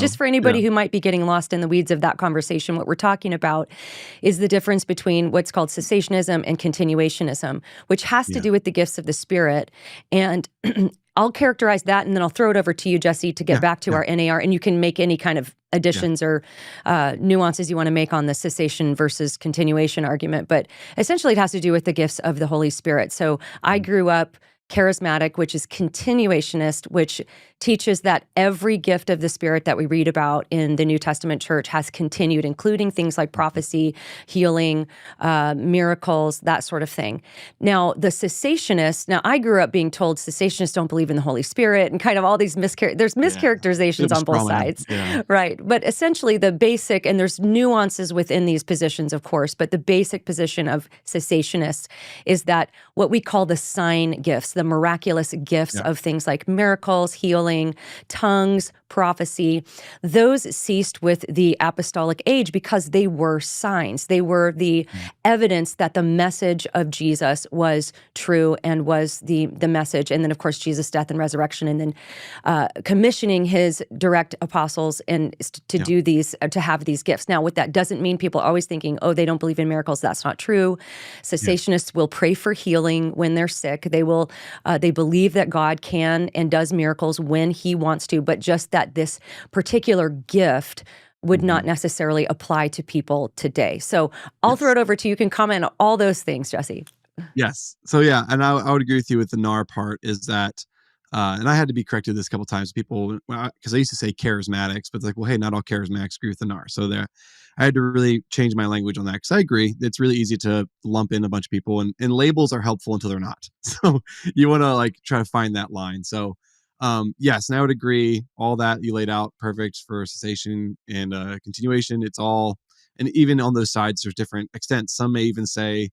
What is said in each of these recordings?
just for yeah, anybody who might be getting lost in the weeds of that conversation, what we're talking about is the difference between what's called cessationism and continuationism, which has to yeah, do with the gifts of the Spirit. And I'll characterize that, and then I'll throw it over to you, Jesse, to get yeah, back to yeah, our NAR, and you can make any kind of yeah. additions or nuances you want to make on the cessation versus continuation argument. But essentially, it has to do with the gifts of the Holy Spirit. So I Mm, grew up charismatic, which is continuationist, which teaches that every gift of the Spirit that we read about in the New Testament church has continued, including things like mhm. prophecy, healing, miracles, that sort of thing. Now, the cessationists, now I grew up being told cessationists don't believe in the Holy Spirit and kind of all these there's Yeah. Bit mischaracterizations of a on both straw man. sides, Yeah. right? But essentially the basic, and there's nuances within these positions, of course, but the basic position of cessationists is that what we call the sign gifts, the miraculous gifts Yeah. of things like miracles, healing, tongues, prophecy, those ceased with the apostolic age because they were signs. They were the Mm. evidence that the message of Jesus was true and was the message. And then, of course, Jesus' death and resurrection, and then commissioning his direct apostles and to Yeah. do these, to have these gifts. Now, what that doesn't mean, people are always thinking, oh, they don't believe in miracles. That's not true. Yeah. Cessationists will pray for healing when they're sick. They believe that God can and does miracles when he wants to, but just that this particular gift would not Mhm. necessarily apply to people today. So I'll throw Yes. it over to you. You can comment on all those things, Jesse. Yes. So yeah, and I would agree with you with the NAR part is that, and I had to be corrected this a couple times. People, because I used to say charismatics, but it's like, well, hey, not all charismatics agree with the NAR. So there, I had to really change my language on that because I agree. It's really easy to lump in a bunch of people, and labels are helpful until they're not. So you want to like try to find that line. So yes, and I would agree. All that you laid out, perfect for cessation and continuation. It's all, and even on those sides, there's different extents. Some may even say,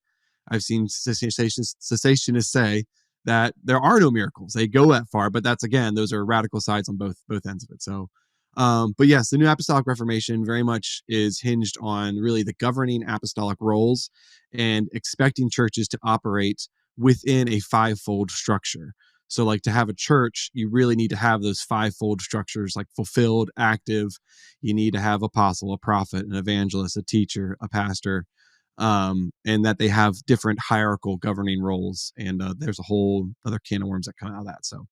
I've seen cessationists say that there are no miracles. They go that far, but that's again, those are radical sides on both ends of it. So, but yes, the New Apostolic Reformation very much is hinged on really the governing apostolic roles and expecting churches to operate within a fivefold structure. So, like to have a church, you really need to have those fivefold structures like fulfilled, active. You need to have apostle, a prophet, an evangelist, a teacher, a pastor, and that they have different hierarchical governing roles. And there's a whole other can of worms that come out of that. So